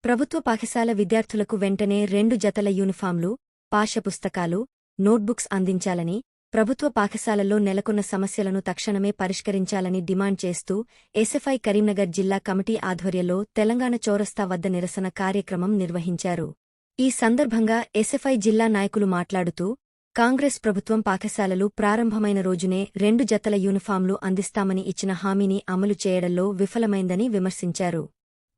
ప్రభుత్వ పాఠశాల విద్యార్థులకు వెంటనే 2 జతల యూనిఫాంలు, పాఠ్యపుస్తకాలు, నోట్బుక్స్ అందించాలని, ప్రభుత్వ పాఠశాలల్లో నెలకొన్న సమస్యలను తక్షణమే పరిష్కరించాలని డిమాండ్ చేస్తూ ఎస్ఎఫ్ఐ కరీంనగర్ జిల్లా కమిటీ ఆధ్వర్యంలో తెలంగాణ చౌరస్తా వద్ద నిరసన కార్యక్రమం నిర్వహించారు. ఈ సందర్భంగా ఎస్ఎఫ్ఐ జిల్లా నాయకులు మాట్లాడుతూ, కాంగ్రెస్ ప్రభుత్వం పాఠశాలలు ప్రారంభమైన రోజునే 2 జతల యూనిఫాంలు అందిస్తామని ఇచ్చిన హామీని అమలు చేయడంలో విఫలమైందని విమర్శించారు.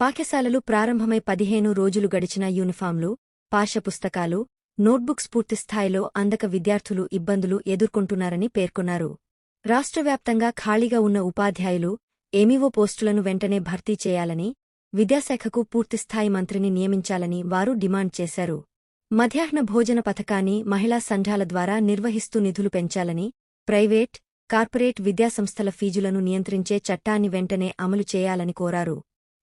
పాఠశాలలు ప్రారంభమై 15 రోజులు గడిచిన యూనిఫాంలు, పాఠ్యపుస్తకాలు, నోట్బుక్స్ పూర్తిస్థాయిలో అందక విద్యార్థులు ఇబ్బందులు ఎదుర్కొంటున్నారని పేర్కొన్నారు. రాష్ట్రవ్యాప్తంగా ఖాళీగా ఉన్న ఉపాధ్యాయులు, ఏమీవో పోస్టులను వెంటనే భర్తీ చేయాలని, విద్యాశాఖకు పూర్తిస్థాయి మంత్రిని నియమించాలని వారు డిమాండ్ చేశారు. మధ్యాహ్న భోజన పథకాన్ని మహిళా సంఘాల ద్వారా నిర్వహిస్తూ నిధులు పెంచాలని, ప్రైవేట్, కార్పొరేట్ విద్యాసంస్థల ఫీజులను నియంత్రించే చట్టాన్ని వెంటనే అమలు చేయాలని కోరారు.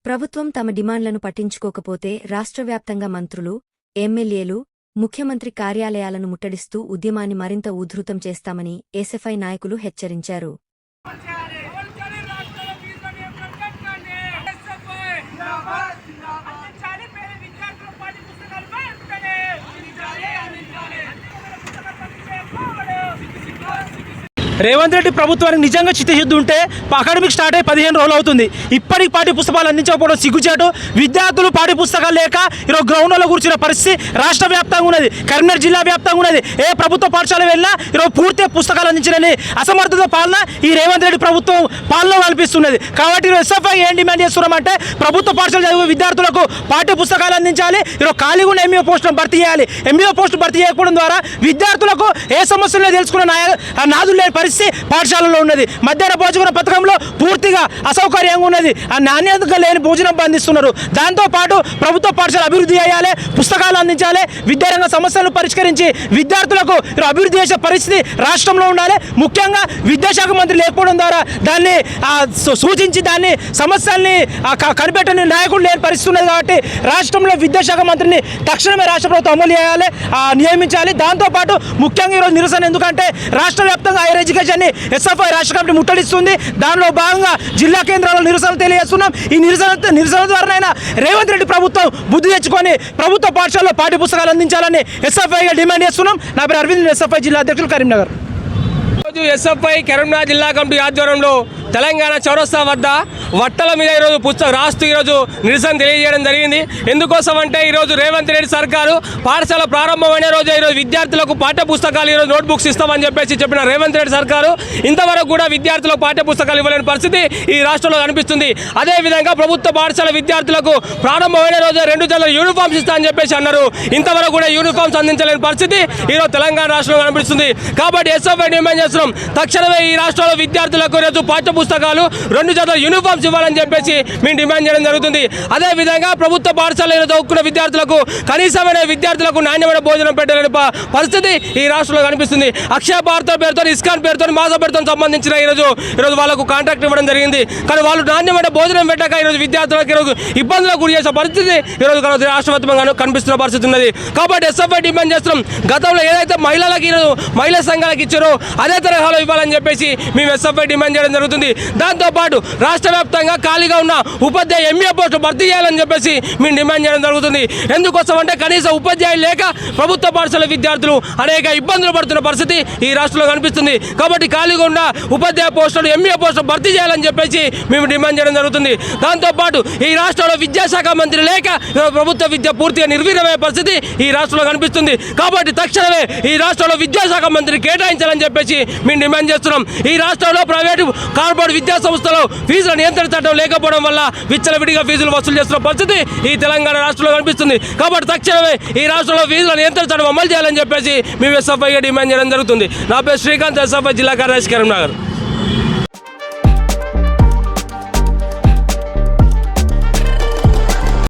ప్రభుత్వం తమ డిమాండ్లను పట్టించుకోకపోతే రాష్ట్రవ్యాప్తంగా మంత్రులు, ఎమ్మెల్యేలు, ముఖ్యమంత్రి కార్యాలయాలను ముట్టడిస్తూ ఉద్యమాన్ని మరింత ఉధృతం చేస్తామని ఎస్ఎఫ్ఐ నాయకులు హెచ్చరించారు. రేవంత్ రెడ్డి ప్రభుత్వానికి నిజంగా చిత్తశుద్ధి ఉంటే అకాడమిక్ స్టార్ట్ అయ్యి 15 రోజులు అవుతుంది. ఇప్పటికి పాఠ్యపుస్తకాలు అందించకపోవడం సిగ్గుచేటు. విద్యార్థులు పాఠ్యపుస్తకాలు లేక ఈరోజు గ్రౌండ్లో కూర్చున్న పరిస్థితి రాష్ట్ర వ్యాప్తంగా ఉన్నది, కరీంనగర్ జిల్లా వ్యాప్తంగా ఉన్నది. ఏ ప్రభుత్వ పాఠశాల వెళ్ళినా ఈరోజు పూర్తి పుస్తకాలు అందించాలని అసమర్థత పాలన ఈ రేవంత్ రెడ్డి ప్రభుత్వం పాలన కల్పిస్తున్నది. కాబట్టి ఈరోజు ఎస్ఎఫ్ఐ ఏం డిమాండ్ చేస్తున్నామంటే ప్రభుత్వ పాఠశాల చదివే విద్యార్థులకు పాఠ్యపుస్తకాలు అందించాలి. ఈరోజు ఖాళీగా ఉన్న ఎంఈఓ పోస్టులను భర్తీ చేయాలి. ఎంఈఓ పోస్టు భర్తీ చేయకపోవడం ద్వారా విద్యార్థులకు ఏ సమస్యలు తెలుసుకున్న నాదులు లేని పాఠశాలలో ఉన్నది. మధ్యాహ్న భోజన పథకంలో పూర్తిగా అసౌకర్యంగా ఉన్నది. ఆ నాణ్యతగా లేని భోజనం అందిస్తున్నారు. దాంతోపాటు ప్రభుత్వ పాఠశాల అభివృద్ధి చేయాలి, పుస్తకాలు అందించాలి, విద్యారంగ సమస్యలను పరిష్కరించి విద్యార్థులకు అభివృద్ధి చేసే పరిస్థితి రాష్ట్రంలో ఉండాలి. ముఖ్యంగా విద్యాశాఖ మంత్రి లేకపోవడం ద్వారా దాన్ని సూచించి దాన్ని సమస్యల్ని కనిపెట్టని నాయకుడు లేని పరిస్థితి ఉన్నది. కాబట్టి రాష్ట్రంలో విద్యాశాఖ మంత్రిని తక్షణమే రాష్ట్ర ప్రభుత్వం అమలు చేయాలి, నియమించాలి. దాంతోపాటు ముఖ్యంగా ఈరోజు నిరసన ఎందుకంటే రాష్ట్ర వ్యాప్తంగా హైయర్ ఎడ్యుకేషన్ ఎస్ఎఫ్ఐ రాష్ట్ర కమిటీ ముట్టడిస్తుంది. దానిలో భాగంగా జిల్లా కేంద్రాల్లో నిరసన తెలియజేస్తున్నాం. ఈ నిరసన ద్వారానైనా రేవంత్ రెడ్డి ప్రభుత్వం బుద్ధి తెచ్చుకొని ప్రభుత్వ పాఠశాలలో పాఠ్యపుస్తకాలు అందించాలని ఎస్ఎఫ్ఐగా డిమాండ్ చేస్తున్నాం. నా పేరు అరవింద్, ఎస్ఎఫ్ఐ జిల్లా అధ్యక్షులు, కరీంనగర్. ఎస్ఎఫ్ఐ కరీంనగర్ జిల్లా కమిటీ ఆధ్వర్యంలో తెలంగాణ చౌరస్తా వద్ద వట్టల మీద ఈరోజు రాస్తూ ఈరోజు నిరసన తెలియజేయడం జరిగింది. ఎందుకోసం అంటే ఈరోజు రేవంత్ రెడ్డి సర్కారు పాఠశాల ప్రారంభమైన రోజు ఈరోజు విద్యార్థులకు పాఠ్య పుస్తకాలు ఈరోజు నోట్బుక్స్ ఇస్తామని చెప్పిన రేవంత్ రెడ్డి సర్కారు ఇంతవరకు కూడా విద్యార్థులకు పాఠ్య పుస్తకాలు ఇవ్వలేని పరిస్థితి ఈ రాష్ట్రంలో కనిపిస్తుంది. అదేవిధంగా ప్రభుత్వ పాఠశాల విద్యార్థులకు ప్రారంభమైన రోజు 2 జతల యూనిఫామ్స్ ఇస్తామని అన్నారు. ఇంతవరకు కూడా యూనిఫామ్స్ అందించలేని పరిస్థితి ఈరోజు తెలంగాణ రాష్ట్రంలో కనిపిస్తుంది. కాబట్టి ఎస్ఎఫ్ఐ డిమాండ్ చేస్తున్నాం, తక్షణమే ఈ రాష్ట్రంలో విద్యార్థులకు ఈరోజు పాఠ్య పుస్తకాలు 2 జతల యూనిఫామ్స్ ఇవ్వాలని మేము డిమాండ్ చేయడం జరుగుతుంది. అదేవిధంగా ప్రభుత్వ పాఠశాలలో చదువుకున్న విద్యార్థులకు కనీసమైన విద్యార్థులకు నాణ్యమైన భోజనం పెట్టలేని పరిస్థితి ఈ రాష్ట్రంలో కనిపిస్తుంది. అక్షయ భారత పేరుతో, ఇస్కాన్ పేరుతో, మాస పేరుతో సంబంధించిన ఈరోజు వాళ్ళకు కాంట్రాక్ట్ ఇవ్వడం జరిగింది. కానీ వాళ్ళు నాణ్యమైన భోజనం పెట్టక ఈరోజు విద్యార్థులకు ఈరోజు ఇబ్బందులకు గురి చేసే పరిస్థితి ఈరోజు రాష్ట్ర వ్యాప్తంగా కనిపిస్తున్న పరిస్థితి ఉన్నది. కాబట్టి ఎస్ఎఫ్ఐ డిమాండ్ చేస్తున్నాం, గతంలో ఏదైతే మహిళలకు ఈరోజు మహిళా సంఘాలకు ఇచ్చారో అదే తరహాలో ఇవ్వాలని మేము ఎస్ఎఫ్ఐ డిమాండ్ చేయడం జరుగుతుంది. దాంతోపాటు రాష్ట్ర వ్యాప్తంగా ఖాళీగా ఉన్న ఉపాధ్యాయ ఎంఈఓ పోస్టు భర్తీ చేయాలని మేము డిమాండ్ చేయడం జరుగుతుంది. ఎందుకోసం అంటే కనీస ఉపాధ్యాయులు లేక ప్రభుత్వ పాఠశాల విద్యార్థులు అనేక ఇబ్బందులు పడుతున్న పరిస్థితి ఈ రాష్ట్రంలో కనిపిస్తుంది. కాబట్టి ఖాళీగా ఉన్న ఉపాధ్యాయ పోస్టులు ఎంఈఓ పోస్టులు భర్తీ చేయాలని మేము డిమాండ్ చేయడం జరుగుతుంది. దాంతోపాటు ఈ రాష్ట్రంలో విద్యాశాఖ మంత్రి లేక ప్రభుత్వ విద్య పూర్తిగా నిర్వీర్యమయ్యే పరిస్థితి ఈ రాష్ట్రంలో కనిపిస్తుంది. కాబట్టి తక్షణమే ఈ రాష్ట్రంలో విద్యాశాఖ మంత్రి కేటాయించాలని మేము డిమాండ్ చేస్తున్నాం. ఈ రాష్ట్రంలో ప్రైవేటు కార్పొరేట్ విద్యా సంస్థలు ఫీజుల నియంత్రణ చట్టం లేకపోవడం వల్ల విచ్చలవిడిగా ఫీజులు వసూలు చేస్తున్న పరిస్థితి ఈ తెలంగాణ రాష్ట్రంలో కనిపిస్తుంది. కాబట్టి తక్షణమే ఈ రాష్ట్రంలో ఫీజుల నియంత్రణ చట్టం అమలు చేయాలని మేము ఎస్ఎఫ్ఐగా డిమాండ్ చేయడం జరుగుతుంది. నా పేరు శ్రీకాంత్, ఎస్ఎఫ్ఐ జిల్లా కార్యదర్శి, కరీంనగర్.